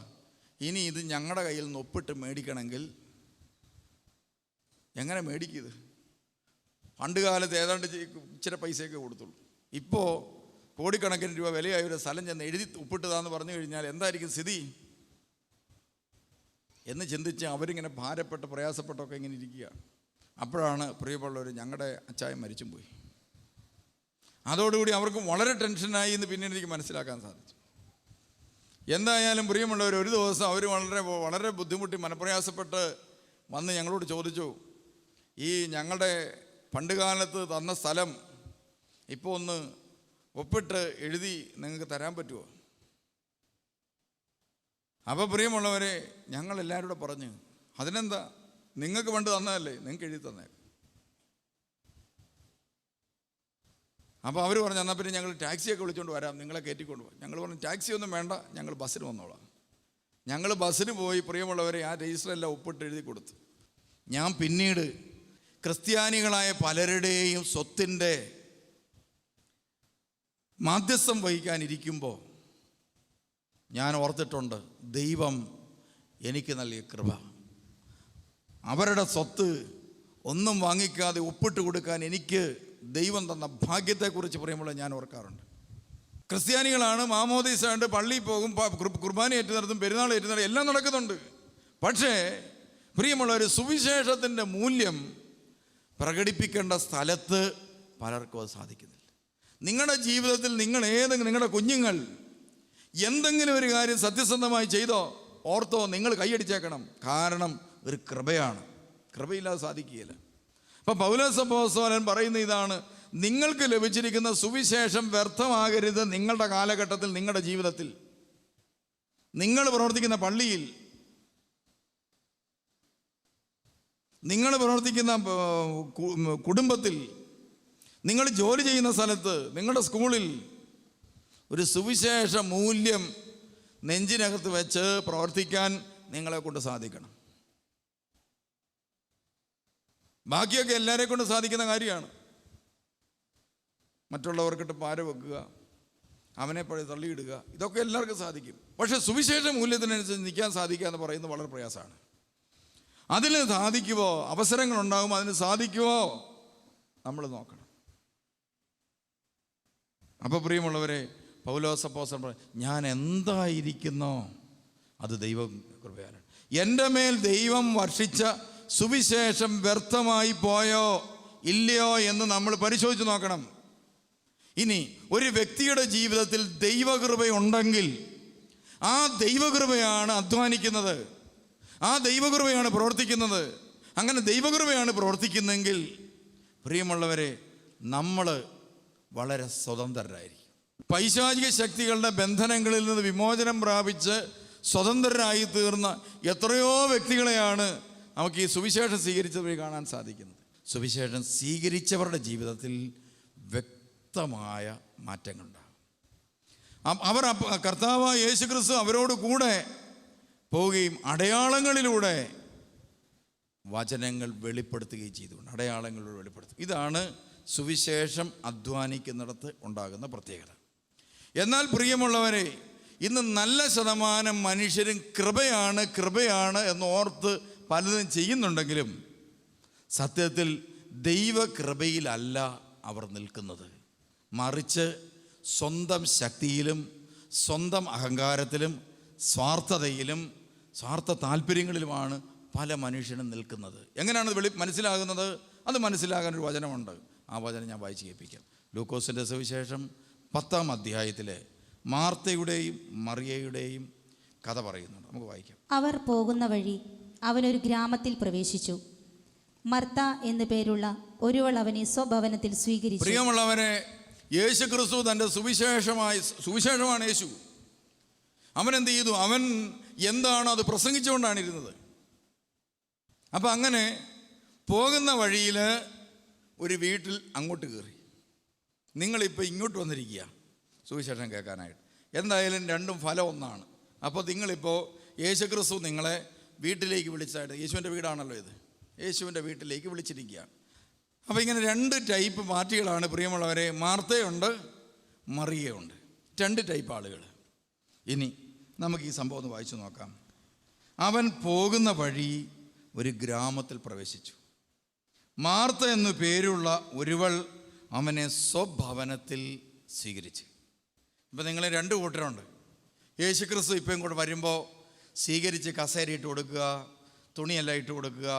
ഇനി ഇത് ഞങ്ങളുടെ കയ്യിൽ നിന്ന് ഒപ്പിട്ട് മേടിക്കണമെങ്കിൽ എങ്ങനെ മേടിക്കും? പണ്ട് കാലത്ത് ഏതാണ്ട് ഇച്ചിരി പൈസയൊക്കെ കൊടുത്തുള്ളൂ. ഇപ്പോൾ കോടിക്കണക്കിന് രൂപ വിലയായ ഒരു സ്ഥലം ചെന്ന് എഴുതി ഒപ്പിട്ടതാന്ന് പറഞ്ഞു കഴിഞ്ഞാൽ എന്തായിരിക്കും സ്ഥിതി എന്ന് ചിന്തിച്ച് അവരിങ്ങനെ ഭാരപ്പെട്ട് പ്രയാസപ്പെട്ടൊക്കെ ഇങ്ങനെ ഇരിക്കുകയാണ്. അപ്പോഴാണ് പ്രിയമുള്ളവർ ഞങ്ങളുടെ അച്ചായൻ മരിച്ചും പോയി. അതോടുകൂടി അവർക്ക് വളരെ ടെൻഷനായി എന്ന് പിന്നീട് എനിക്ക് മനസ്സിലാക്കാൻ സാധിച്ചു. എന്തായാലും പ്രിയമുള്ളവർ, ഒരു ദിവസം അവർ വളരെ ബുദ്ധിമുട്ടി മനപ്രയാസപ്പെട്ട് വന്ന് ഞങ്ങളോട് ചോദിച്ചു, ഈ ഞങ്ങളുടെ പണ്ട് കാലത്ത് തന്ന സ്ഥലം ഇപ്പോൾ ഒന്ന് ഒപ്പിട്ട് എഴുതി നിങ്ങൾക്ക് തരാൻ പറ്റുമോ? അപ്പോൾ പ്രിയമുള്ളവരെ, ഞങ്ങളെല്ലാവരും കൂടെ പറഞ്ഞ്, അതിനെന്താ, നിങ്ങൾക്ക് പണ്ട് തന്നതല്ലേ, നിങ്ങൾക്ക് എഴുതി തന്നേ. അപ്പോൾ അവർ പറഞ്ഞു, എന്നാൽ പിന്നെ ഞങ്ങൾ ടാക്സിയൊക്കെ വിളിച്ചുകൊണ്ട് വരാം, നിങ്ങളെ കയറ്റിക്കൊണ്ട് പോകാം. ഞങ്ങൾ പറഞ്ഞു, ടാക്സി ഒന്നും വേണ്ട, ഞങ്ങൾ ബസ്സിന് വന്നോളാം. ഞങ്ങൾ ബസ്സിന് പോയി പ്രിയമുള്ളവരെ ആ രജിസ്റ്ററെല്ലാം ഒപ്പിട്ട് എഴുതി കൊടുത്തു. ഞാൻ പിന്നീട് ക്രിസ്ത്യാനികളായ പലരുടെയും സ്വത്തിൻ്റെ മാധ്യസ്ഥം വഹിക്കാനിരിക്കുമ്പോൾ ഞാൻ ഓർത്തിട്ടുണ്ട്, ദൈവം എനിക്ക് നൽകിയ കൃപ. അവരുടെ സ്വത്ത് ഒന്നും വാങ്ങിക്കാതെ ഒപ്പിട്ട് കൊടുക്കാൻ എനിക്ക് ദൈവം തന്ന ഭാഗ്യത്തെക്കുറിച്ച് പറയുമ്പോൾ ഞാൻ ഓർക്കാറുണ്ട്. ക്രിസ്ത്യാനികളാണ്, മാമോദീസ ഉണ്ട്, പള്ളിയിൽ പോകും, കുർബാന ഏറ്റു നടത്തും, പെരുന്നാൾ ഏറ്റു നടത്തും, എല്ലാം നടക്കുന്നുണ്ട്. പക്ഷേ പ്രിയമുള്ളൊരു സുവിശേഷത്തിൻ്റെ മൂല്യം പ്രകടിപ്പിക്കേണ്ട സ്ഥലത്ത് പലർക്കും അത് സാധിക്കുന്നില്ല. നിങ്ങളുടെ ജീവിതത്തിൽ നിങ്ങളുടെ കുഞ്ഞുങ്ങൾ എന്തെങ്കിലും ഒരു കാര്യം സത്യസന്ധമായി ചെയ്തോ ഓർത്തോ, നിങ്ങൾ കൈയടിച്ചേക്കണം. കാരണം ഒരു കൃപയാണ്, കൃപയില്ലാതെ സാധിക്കുകയില്ല. അപ്പം പൗലോസ് അപ്പോസ്തലൻ പറയുന്ന ഇതാണ്, നിങ്ങൾക്ക് ലഭിച്ചിരിക്കുന്ന സുവിശേഷം വ്യർത്ഥമാകരുത്. നിങ്ങളുടെ കാലഘട്ടത്തിൽ, നിങ്ങളുടെ ജീവിതത്തിൽ, നിങ്ങൾ പ്രവർത്തിക്കുന്ന പള്ളിയിൽ, നിങ്ങൾ പ്രവർത്തിക്കുന്ന കുടുംബത്തിൽ, നിങ്ങൾ ജോലി ചെയ്യുന്ന സ്ഥലത്ത്, നിങ്ങളുടെ സ്കൂളിൽ ഒരു സുവിശേഷ മൂല്യം നെഞ്ചിനകത്ത് വെച്ച് പ്രവർത്തിക്കാൻ നിങ്ങളെ കൊണ്ട് സാധിക്കണം. ബാക്കിയൊക്കെ എല്ലാവരെ കൊണ്ട് സാധിക്കുന്ന കാര്യമാണ്. മറ്റുള്ളവർക്കിട്ട് പാര വെക്കുക, അവനെ തള്ളിയിടുക, ഇതൊക്കെ എല്ലാവർക്കും സാധിക്കും. പക്ഷെ സുവിശേഷ മൂല്യത്തിനനുസരിച്ച് നിൽക്കാൻ സാധിക്കുക എന്ന് പറയുന്നത് വളരെ പ്രയാസമാണ്. അതിന് സാധിക്കുമോ? അവസരങ്ങളുണ്ടാകും, അതിന് സാധിക്കുമോ നമ്മൾ നോക്കണം. അപ്പോൾ പ്രിയമുള്ളവരെ, പൗലോസ് അപ്പോസ്തലൻ പറയും, ഞാൻ എന്തായിരിക്കുന്നോ അത് ദൈവം കൃപയാലാണ്. എൻ്റെ മേൽ ദൈവം വർഷിച്ച സുവിശേഷം വ്യർത്ഥമായി പോയോ ഇല്ലയോ എന്ന് നമ്മൾ പരിശോധിച്ച് നോക്കണം. ഇനി ഒരു വ്യക്തിയുടെ ജീവിതത്തിൽ ദൈവകൃപയുണ്ടെങ്കിൽ ആ ദൈവകൃപയാണ് അധ്വാനിക്കുന്നത്, ആ ദൈവകൃപയാണ് പ്രവർത്തിക്കുന്നത്. അങ്ങനെ ദൈവകൃപയാണ് പ്രവർത്തിക്കുന്നതെങ്കിൽ പ്രിയമുള്ളവരെ, നമ്മൾ വളരെ സ്വതന്ത്രരായിരിക്കും. പൈശാചിക ശക്തികളുടെ ബന്ധനങ്ങളിൽ നിന്ന് വിമോചനം പ്രാപിച്ച് സ്വതന്ത്രരായി തീർന്ന എത്രയോ വ്യക്തികളെയാണ് നമുക്ക് ഈ സുവിശേഷം സ്വീകരിച്ചത് വഴി കാണാൻ സാധിക്കുന്നത്. സുവിശേഷം സ്വീകരിച്ചവരുടെ ജീവിതത്തിൽ വ്യക്തമായ മാറ്റങ്ങളുണ്ടാകും. അവർ കർത്താവായ യേശുക്രിസ്തു അവരോട് കൂടെ പോവുകയും അടയാളങ്ങളിലൂടെ വചനങ്ങൾ വെളിപ്പെടുത്തുകയും ചെയ്തുകൊണ്ട് അടയാളങ്ങളിലൂടെ വെളിപ്പെടുത്തും. ഇതാണ് സുവിശേഷം അധ്വാനിക്കുന്നിടത്ത് ഉണ്ടാകുന്ന പ്രത്യേകത. എന്നാൽ പ്രിയമുള്ളവരെ, ഇന്ന് നല്ല ശതമാനം മനുഷ്യരും കൃപയാണ് എന്ന് ഓർത്ത് പലതും ചെയ്യുന്നുണ്ടെങ്കിലും സത്യത്തിൽ ദൈവകൃപയിലല്ല അവർ നിൽക്കുന്നത്. മറിച്ച് സ്വന്തം ശക്തിയിലും സ്വന്തം അഹങ്കാരത്തിലും സ്വാർത്ഥതയിലും സ്വാർത്ഥ താല്പര്യങ്ങളിലുമാണ് പല മനുഷ്യനും നിൽക്കുന്നത്. എങ്ങനെയാണ് മനസ്സിലാകുന്നത്? അത് മനസ്സിലാകാനൊരു വചനമുണ്ട്. ആ വചനം ഞാൻ വായിച്ച് കേൾപ്പിക്കാം. ലൂക്കോസിൻ്റെ സുവിശേഷം 10-ാം അധ്യായത്തിലെ മാർത്തയുടെയും മറിയയുടെയും കഥ പറയുന്നുണ്ട്. നമുക്ക് വായിക്കാം. അവർ പോകുന്ന വഴി അവനൊരു ഗ്രാമത്തിൽ പ്രവേശിച്ചു. മർത്ത എന്നു പേരുള്ള ഒരുവൾ അവനെ സ്വഭവനത്തിൽ സ്വീകരിച്ചു. പ്രിയമുള്ളവരെ, യേശു ക്രിസ്തു തൻ്റെ സുവിശേഷമാണ് യേശു. അവൻ എന്ത് ചെയ്തു? അവൻ എന്താണ് അത് പ്രസംഗിച്ചുകൊണ്ടാണ് ഇരുന്നത്. അപ്പം അങ്ങനെ പോകുന്ന വഴിയിൽ ഒരു വീട്ടിൽ അങ്ങോട്ട് കയറി. നിങ്ങളിപ്പോൾ ഇങ്ങോട്ട് വന്നിരിക്കുക സുവിശേഷം കേൾക്കാനായിട്ട്. എന്തായാലും രണ്ടും ഫലം ഒന്നാണ്. അപ്പോൾ നിങ്ങളിപ്പോൾ യേശുക്രിസ്തു നിങ്ങളെ വീട്ടിലേക്ക് വിളിച്ചായിട്ട്, യേശുവിൻ്റെ വീടാണല്ലോ ഇത്, യേശുവിൻ്റെ വീട്ടിലേക്ക് വിളിച്ചിരിക്കുകയാണ്. അപ്പോൾ ഇങ്ങനെ 2 ടൈപ്പ് പാർട്ടികളാണ് പ്രിയമുള്ളവരെ. മാർത്തയുണ്ട്, മറിയയുണ്ട്. 2 ടൈപ്പ് ആളുകൾ. ഇനി നമുക്ക് ഈ സംഭവം ഒന്ന് വായിച്ചു നോക്കാം. അവൻ പോകുന്ന വഴി ഒരു ഗ്രാമത്തിൽ പ്രവേശിച്ചു. മാർത്ത എന്നു പേരുള്ള ഒരുവൾ അവനെ സ്വഭവനത്തിൽ സ്വീകരിച്ചു. ഇപ്പം നിങ്ങൾ 2 കൂട്ടരുണ്ട്. യേശുക്രിസ്തു ഇപ്പം ഇങ്ങോട്ട് വരുമ്പോൾ സ്വീകരിച്ച് കസേരയിട്ട് കൊടുക്കുക, തുണിയെല്ലാം ഇട്ട് കൊടുക്കുക,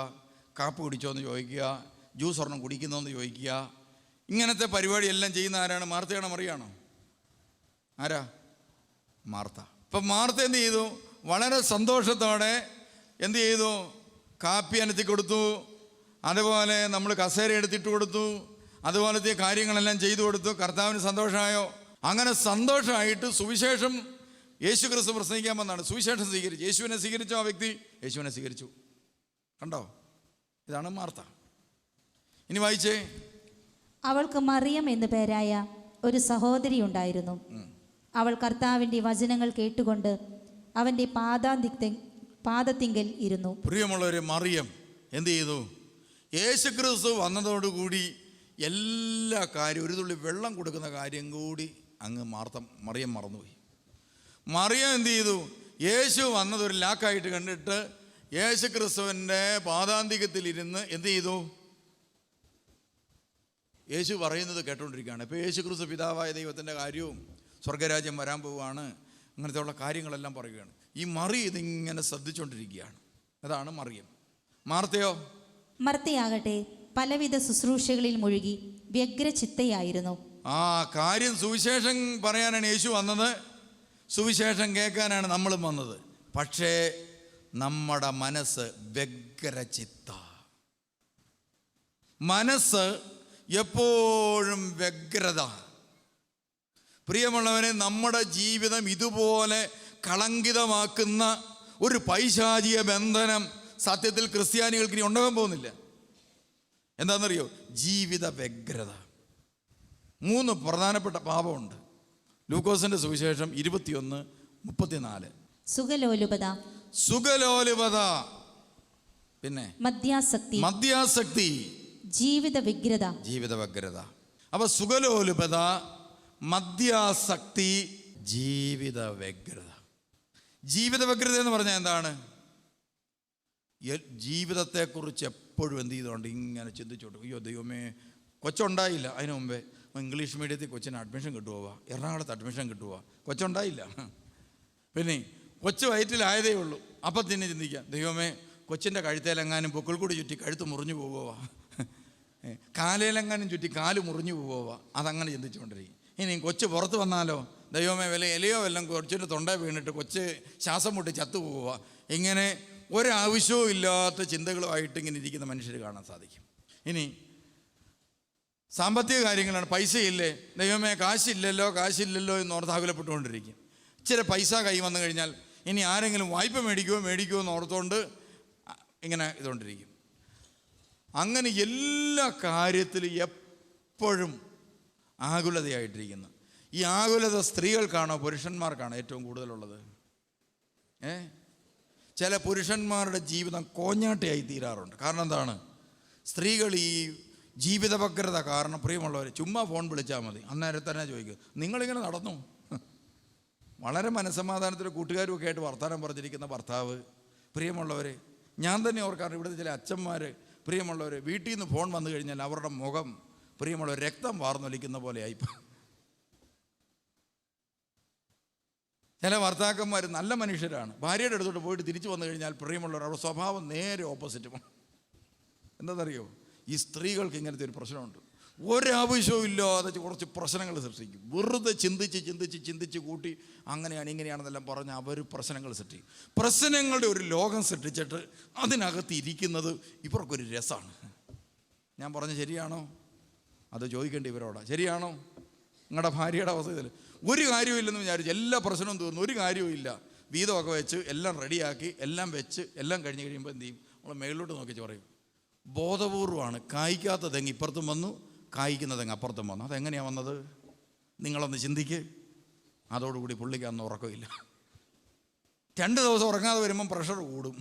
കാപ്പി കുടിച്ചോ എന്ന് ചോദിക്കുക, ജ്യൂസ് ഒരെണ്ണം കുടിക്കുന്നോ എന്ന് ചോദിക്കുക. ഇങ്ങനത്തെ പരിപാടിയെല്ലാം ചെയ്യുന്ന ആരാണ്? മാർത്തയാണോ മറിയാണോ? ആരാ? മാർത്ത. ഇപ്പം മാർത്ത എന്ത് ചെയ്തു? വളരെ സന്തോഷത്തോടെ എന്ത് ചെയ്തു? കാപ്പി അനത്തി കൊടുത്തു, അതുപോലെ നമ്മൾ കസേര എടുത്തിട്ട് കൊടുത്തു, അതുപോലത്തെ കാര്യങ്ങളെല്ലാം ചെയ്തു കൊടുത്തു. കർത്താവിന് സന്തോഷമായോ? അങ്ങനെ സന്തോഷമായിട്ട് സുവിശേഷം യേശു ക്രിസ്തു പ്രസംഗിക്കാൻ വന്നാണ്. സുവിശേഷം സ്വീകരിച്ചു. യേശുവിനെ സ്വീകരിച്ചോ ആ വ്യക്തി? യേശുവിനെ സ്വീകരിച്ചു. കണ്ടോ? ഇതാണ് മാർത്ത. ഇനി വായിച്ചേ. അവൾക്ക് മറിയം എന്നു പേരായ ഒരു സഹോദരി ഉണ്ടായിരുന്നു. അവൾ കർത്താവിൻ്റെ വചനങ്ങൾ കേട്ടുകൊണ്ട് അവൻ്റെ പാദത്തിങ്കൽ ഇരുന്നു. പ്രിയമുള്ളവരെ, മറിയം എന്ത് ചെയ്തു? യേശു ക്രിസ്തു വന്നതോടുകൂടി എല്ലാ കാര്യവും, ഒരു തുള്ളി വെള്ളം കൊടുക്കുന്ന കാര്യം കൂടി അങ്ങ് മറിയം മറന്നുപോയി. മറിയം എന്ത് ചെയ്തു? യേശു വന്നത് ഒരു ലാക്കായിട്ട് കണ്ടിട്ട് യേശു ക്രിസ്തുവിൻ്റെ പാദാന്തികത്തിലിരുന്ന് എന്ത് ചെയ്തു? യേശു പറയുന്നത് കേട്ടുകൊണ്ടിരിക്കുകയാണ്. ഇപ്പോൾ യേശു ക്രിസ്തു പിതാവായ ദൈവത്തിൻ്റെ കാര്യവും സ്വർഗരാജ്യം വരാൻ പോവുകയാണ്, അങ്ങനത്തെ ഉള്ള കാര്യങ്ങളെല്ലാം പറയുകയാണ്. ഈ മറി ഇതിങ്ങനെ ശ്രദ്ധിച്ചുകൊണ്ടിരിക്കുകയാണ്. അതാണ് മറിയം. മാർത്തയോ? മർത്തയാകട്ടെ പലവിധ ശുശ്രൂഷകളിൽ മുഴുകി വ്യഗ്രചിത്തയായിരുന്നു. ആ കാര്യം സുവിശേഷം പറയാനാണ് യേശു വന്നത്, സുവിശേഷം കേൾക്കാനാണ് നമ്മളും വന്നത്. പക്ഷേ നമ്മുടെ മനസ്സ് വ്യഗ്രചിത്ത. മനസ്സ് എപ്പോഴും വ്യഗ്രത. പ്രിയമുള്ളവരെ, നമ്മുടെ ജീവിതം ഇതുപോലെ കളങ്കിതമാക്കുന്ന ഒരു പൈശാചിക ബന്ധനം സത്യത്തിൽ ക്രിസ്ത്യാനികൾക്ക് ഇനി ഉണ്ടാകാൻ പോകുന്നില്ല. എന്താണെന്നറിയോ? ജീവിത വ്യഗ്രത. 3 പ്രധാനപ്പെട്ട പാപമുണ്ട്. ലൂക്കോസിന്റെ സുവിശേഷം 21:34. സുഖലോലുപത, പിന്നെ മദ്യാസക്തി, ജീവിത വ്യഗ്രത. അപ്പൊ സുഖലോലുപത, മദ്യാസക്തി, ജീവിത വ്യഗ്രത. ജീവിത വ്യഗ്രത എന്ന് പറഞ്ഞാൽ എന്താണ്? ജീവിതത്തെക്കുറിച്ച് എപ്പോഴും എന്ത് ചെയ്തുകൊണ്ട് ഇങ്ങനെ ചിന്തിച്ചോട്ടു. അയ്യോ ദൈവമേ, കൊച്ചുണ്ടായില്ല, അതിന് മുമ്പേ ഇംഗ്ലീഷ് മീഡിയത്തിൽ കൊച്ചിന് അഡ്മിഷൻ കിട്ടുപോവാ, എറണാകുളത്ത് അഡ്മിഷൻ കിട്ടുപോവാ, കൊച്ചുണ്ടായില്ല. പിന്നെ കൊച്ചു വയറ്റിലായതേ ഉള്ളൂ. അപ്പം തന്നെ ചിന്തിക്കാം, ദൈവമേ കൊച്ചിൻ്റെ കഴുത്തേലെങ്ങാനും പൊക്കിൾക്കൂടി ചുറ്റി കഴുത്ത് മുറിഞ്ഞു പോവുക, കാലയിലെങ്ങാനും ചുറ്റി കാല് മുറിഞ്ഞു പോവുക, അതങ്ങനെ ചിന്തിച്ചുകൊണ്ടിരിക്കും. ഇനി കൊച്ച് പുറത്ത് വന്നാലോ, ദൈവമേ വല്ല ഇലയോ വല്ലതും കൊച്ചിൻ്റെ തൊണ്ട വീണിട്ട് കൊച്ച് ശ്വാസം മുട്ടി ചത്തു പോവുക. ഇങ്ങനെ ഒരാവശ്യവും ഇല്ലാത്ത ചിന്തകളുമായിട്ട് ഇങ്ങനെ ഇരിക്കുന്ന മനുഷ്യർ കാണാൻ സാധിക്കും. ഇനി സാമ്പത്തിക കാര്യങ്ങളാണ്. പൈസയില്ലേ, ദൈവമേ കാശില്ലല്ലോ എന്ന് ഓർത്ത് ആകുലപ്പെട്ടുകൊണ്ടിരിക്കും. ഇച്ചിരി പൈസ കൈ വന്നു കഴിഞ്ഞാൽ ഇനി ആരെങ്കിലും വായ്പ മേടിക്കുമോ എന്ന് ഓർത്തുകൊണ്ട് ഇങ്ങനെ ഇതുകൊണ്ടിരിക്കും. അങ്ങനെ എല്ലാ കാര്യത്തിലും എപ്പോഴും ആകുലതയായിട്ടിരിക്കുന്നു. ഈ ആകുലത സ്ത്രീകൾക്കാണോ പുരുഷന്മാർക്കാണോ ഏറ്റവും കൂടുതലുള്ളത്? ചില പുരുഷന്മാരുടെ ജീവിതം കോഞ്ഞാട്ടയായി തീരാറുണ്ട്. കാരണം എന്താണ്? സ്ത്രീകൾ ഈ ജീവിത വ്യഗ്രത കാരണം, പ്രിയമുള്ളവർ, ചുമ്മാ ഫോൺ വിളിച്ചാൽ മതി, അന്നേരം തന്നെ ചോദിക്കും നിങ്ങളിങ്ങനെ നടന്നു. വളരെ മനസ്സമാധാനത്തിൽ കൂട്ടുകാരുമൊക്കെ ആയിട്ട് വർത്തമാനം പറഞ്ഞിരിക്കുന്ന ഭർത്താവ്. പ്രിയമുള്ളവരെ, ഞാൻ തന്നെ ഓർക്കാറുണ്ട്, ഇവിടുത്തെ ചില അച്ഛന്മാർ, പ്രിയമുള്ളവർ, വീട്ടിൽ നിന്ന് ഫോൺ വന്നു കഴിഞ്ഞാൽ അവരുടെ മുഖം, പ്രിയമുള്ളവർ, രക്തം വാർന്നൊലിക്കുന്ന പോലെയായിപ്പോൾ. ചില ഭർത്താക്കന്മാർ നല്ല മനുഷ്യരാണ്, ഭാര്യയുടെ അടുത്തോട്ട് പോയിട്ട് തിരിച്ചു വന്നു കഴിഞ്ഞാൽ പ്രിയമുള്ളവർ, അവരുടെ സ്വഭാവം നേരെ ഓപ്പോസിറ്റുമാണ്. എന്താണെന്നറിയോ? ഈ സ്ത്രീകൾക്ക് ഇങ്ങനത്തെ ഒരു പ്രശ്നമുണ്ട്. ഒരാവശ്യവും ഇല്ലാതെ കുറച്ച് പ്രശ്നങ്ങൾ സൃഷ്ടിക്കും. വെറുതെ ചിന്തിച്ച് കൂട്ടി അങ്ങനെയാണ് ഇങ്ങനെയാണെന്നെല്ലാം പറഞ്ഞ് അവർ പ്രശ്നങ്ങൾ സൃഷ്ടിക്കും. പ്രശ്നങ്ങളുടെ ഒരു ലോകം സൃഷ്ടിച്ചിട്ട് അതിനകത്ത് ഇരിക്കുന്നത് ഇവർക്കൊരു രസമാണ്. ഞാൻ പറഞ്ഞ ശരിയാണോ? അത് ചോദിക്കേണ്ടി ഇവരോടാ. ശരിയാണോ? നിങ്ങളുടെ ഭാര്യയുടെ അവസ്ഥയിൽ ഒരു കാര്യമില്ലെന്ന് വിചാരിച്ചു എല്ലാ പ്രശ്നവും തീർന്നു, ഒരു കാര്യവും ഇല്ല, വീതമൊക്കെ വെച്ച് എല്ലാം റെഡിയാക്കി എല്ലാം വെച്ച് എല്ലാം കഴിഞ്ഞ് കഴിയുമ്പോൾ എന്ത് ചെയ്യും? നമ്മൾ മേളിലോട്ട് നോക്കിച്ച് പറയും, ബോധപൂർവമാണ് കായ്ക്കാത്ത തെങ്ങ് ഇപ്പുറത്തും വന്നു, കായ്ക്കുന്ന തെങ്ങ് അപ്പുറത്തും വന്നു. അതെങ്ങനെയാണ് വന്നത്? നിങ്ങളൊന്ന് ചിന്തിക്ക്. അതോടുകൂടി പുള്ളിക്ക് അന്ന് ഉറക്കമില്ല. 2 ദിവസം ഉറങ്ങാതെ വരുമ്പം പ്രഷർ കൂടും.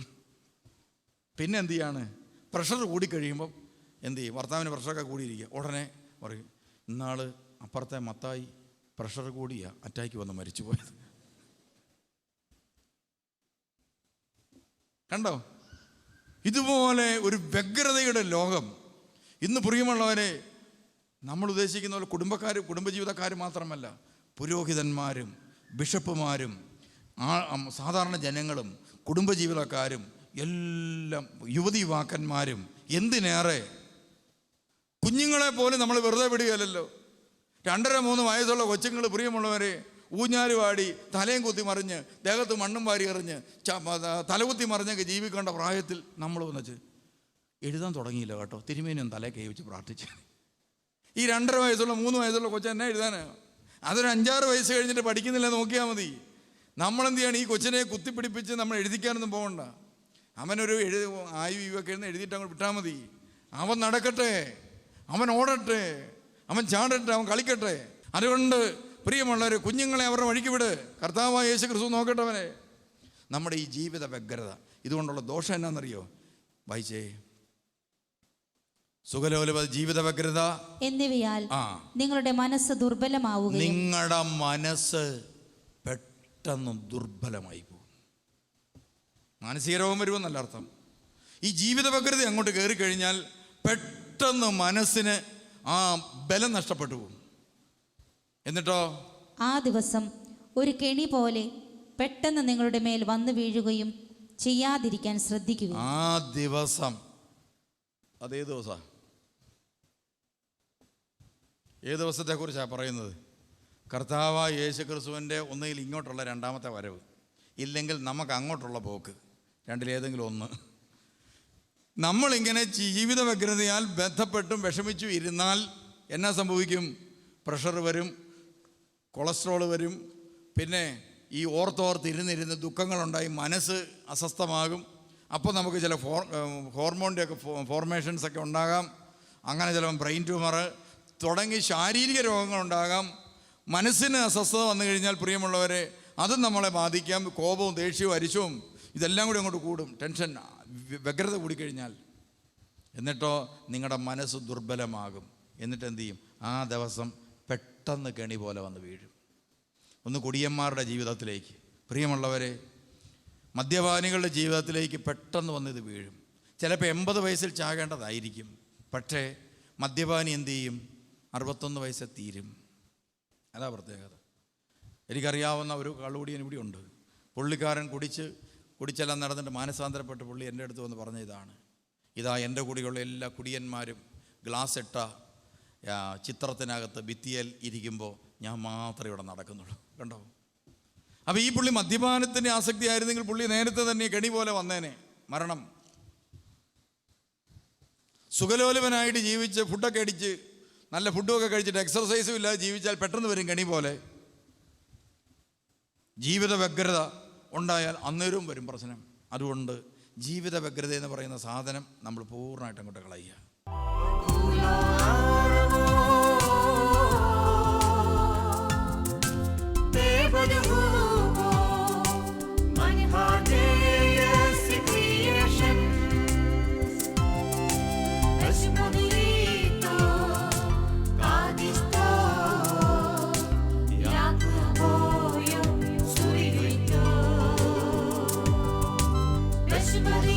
പിന്നെ എന്ത് ചെയ്യാണ്? പ്രഷർ കൂടിക്കഴിയുമ്പം എന്ത് ചെയ്യും? ഭർത്താവിന് പ്രഷറൊക്കെ കൂടിയിരിക്കുക. ഉടനെ പറയും, ഇന്നാൾ അപ്പുറത്തെ മത്തായി പ്രഷർ കൂടിയാ അറ്റാക്ക് വന്ന് മരിച്ചു പോയത്. കണ്ടോ? ഇതുപോലെ ഒരു വ്യഗ്രതയുടെ ലോകം ഇന്ന്. പ്രിയമുള്ളവരെ, നമ്മൾ ഉദ്ദേശിക്കുന്ന പോലെ കുടുംബജീവിതക്കാർ മാത്രമല്ല, പുരോഹിതന്മാരും ബിഷപ്പുമാരും സാധാരണ ജനങ്ങളും കുടുംബജീവിതക്കാരും എല്ലാം, യുവതീവാക്കന്മാരും, എന്തിനേറെ കുഞ്ഞുങ്ങളെ പോലും നമ്മൾ വെറുതെ വിടുകയല്ലോ. 2-3 വയസ്സുള്ള കൊച്ചുങ്ങൾ, പ്രിയമുള്ളവരെ, ഊഞ്ഞാല് പാടി തലയും കുത്തി മറിഞ്ഞ് ദേഹത്ത് മണ്ണും വാരി എറിഞ്ഞ് തലകുത്തി മറിഞ്ഞൊക്കെ ജീവിക്കേണ്ട പ്രായത്തിൽ നമ്മൾ വന്നിച്ച് എഴുതാൻ തുടങ്ങിയില്ല കേട്ടോ. തിരുമേനിയും തലേ കൈ വെച്ച് പ്രാർത്ഥിച്ച്. ഈ 2.5 വയസ്സുള്ള 3 വയസ്സുള്ള കൊച്ചു എന്നെ എഴുതാനാണ്. അതൊരു 5-6 വയസ്സ് കഴിഞ്ഞിട്ട് പഠിക്കുന്നില്ല നോക്കിയാൽ മതി. നമ്മളെന്ത് ചെയ്യണം? ഈ കൊച്ചിനെ കുത്തിപ്പിടിപ്പിച്ച് നമ്മൾ എഴുതിക്കാനൊന്നും പോകണ്ട. അവനൊരു ഒക്കെ എഴുന്ന് എഴുതിയിട്ട് അങ്ങോട്ട് വിട്ടാൽ മതി. അവൻ നടക്കട്ടെ, അവൻ ഓടട്ടെ, അവൻ ചാടട്ടെ, അവൻ കളിക്കട്ടെ. അതുകൊണ്ട് പ്രിയമുള്ളവരെ, കുഞ്ഞുങ്ങളെ അവരുടെ വഴിക്ക് വിട്. കർത്താവായ യേശു ക്രിസ്തു നോക്കട്ടെ അവനെ. നമ്മുടെ ഈ ജീവിത വ്യഗ്രത ഇതുകൊണ്ടുള്ള ദോഷം എന്നാണെന്നറിയോ? വായിച്ചേ. സുഖലോലുപ, ജീവിത വ്യഗ്രത എന്നിവയാൽ നിങ്ങളുടെ മനസ്സ് ദുർബലമാവുകയും. നിങ്ങളുടെ മനസ്സ് പെട്ടെന്ന് ദുർബലമായി പോകും. മാനസിക രോഗം വരുമെന്നല്ല അർത്ഥം. ഈ ജീവിത വ്യഗ്രത അങ്ങോട്ട് കയറി കഴിഞ്ഞാൽ പെട്ടെന്ന് മനസ്സിന് ആ ബലം നഷ്ടപ്പെട്ടു പോകും. എന്നിട്ടോ ആ ദിവസം ഒരു കെണി പോലെ പെട്ടെന്ന് നിങ്ങളുടെ മേൽ വന്നു വീഴുകയും ചെയ്യാതിരിക്കാൻ ശ്രദ്ധിക്കുക. ആ ദിവസം അതേ ദിവസം, ഏത് ദിവസത്തെക്കുറിച്ചാണ് പറയുന്നത്? കർത്താവായ യേശു ക്രിസ്തുവിൻ്റെ ഒന്നുകിൽ ഇങ്ങോട്ടുള്ള 2ാമത്തെ വരവ്, ഇല്ലെങ്കിൽ നമുക്ക് അങ്ങോട്ടുള്ള പോക്ക്. രണ്ടിലേതെങ്കിലും ഒന്ന്. നമ്മളിങ്ങനെ ജീവിത വ്യഗ്രതയാൽ ബന്ധപ്പെട്ടും വിഷമിച്ചു ഇരുന്നാൽ എന്നാ സംഭവിക്കും? പ്രഷർ വരും, കൊളസ്ട്രോൾ വരും, പിന്നെ ഈ ഓർത്തിരുന്നിരുന്ന് ദുഃഖങ്ങളുണ്ടായി മനസ്സ് അസ്വസ്ഥമാകും. അപ്പോൾ നമുക്ക് ചില ഹോർമോണിൻ്റെയൊക്കെ ഫോർമേഷൻസൊക്കെ ഉണ്ടാകാം. അങ്ങനെ ചിലപ്പം ബ്രെയിൻ ട്യൂമർ തുടങ്ങി ശാരീരിക രോഗങ്ങളുണ്ടാകാം. മനസ്സിന് അസ്വസ്ഥത വന്നു കഴിഞ്ഞാൽ പ്രിയമുള്ളവരെ, അതും നമ്മളെ ബാധിക്കാം. കോപവും ദേഷ്യവും അരിശവും ഇതെല്ലാം കൂടി അങ്ങോട്ട് കൂടും. ടെൻഷൻ, വ്യഗ്രത കൂടിക്കഴിഞ്ഞാൽ. എന്നിട്ടോ നിങ്ങളുടെ മനസ്സ് ദുർബലമാകും. എന്നിട്ട് എന്തു ചെയ്യും? ആ ദിവസം പെട്ടെന്ന് കെണി പോലെ വന്ന് വീഴും. ഒന്ന് കുടിയന്മാരുടെ ജീവിതത്തിലേക്ക്, പ്രിയമുള്ളവരെ, മദ്യപാനികളുടെ ജീവിതത്തിലേക്ക് പെട്ടെന്ന് വന്നിത് വീഴും. ചിലപ്പോൾ 80 വയസ്സിൽ ചാകേണ്ടതായിരിക്കും. പക്ഷേ മദ്യപാനി എന്തു ചെയ്യും? 61 വയസ്സിൽ തീരും. അതാ പ്രത്യേകത. എനിക്കറിയാവുന്ന ഒരു കള്ളുകുടിയൻ ഇവിടെ ഉണ്ട്. പുള്ളിക്കാരൻ കുടിച്ചെല്ലാം നടന്നിട്ട് മാനസാന്തരപ്പെട്ട് പുള്ളി എൻ്റെ അടുത്ത് വന്ന് പറഞ്ഞ ഇതാ എൻ്റെ കൂടെയുള്ള എല്ലാ കുടിയന്മാരും ഗ്ലാസ് ഇട്ട ചിത്രത്തിനകത്ത് ഭിത്തിയിൽ ഇരിക്കുമ്പോൾ ഞാൻ മാത്രമേ ഇവിടെ നടക്കുന്നുള്ളൂ. കണ്ടോ? അപ്പോൾ ഈ പുള്ളി മദ്യപാനത്തിൻ്റെ ആസക്തി ആയിരുന്നെങ്കിൽ പുള്ളി നേരത്തെ തന്നെ കെണി പോലെ വന്നേനെ. മരണം. സുഖലോലുപനായിട്ട് ജീവിച്ച് ഫുഡൊക്കെ അടിച്ച് നല്ല ഫുഡൊക്കെ കഴിച്ചിട്ട് എക്സർസൈസും ഇല്ലാതെ ജീവിച്ചാൽ പെട്ടെന്ന് വരും കെണി പോലെ. ജീവിത വ്യഗ്രത ഉണ്ടായാൽ അന്നേരവും വരും പ്രശ്നം. അതുകൊണ്ട് ജീവിത വ്യഗ്രത എന്ന് പറയുന്ന സാധനം നമ്മൾ പൂർണ്ണമായിട്ട് അങ്ങോട്ട് കളയുക. Everybody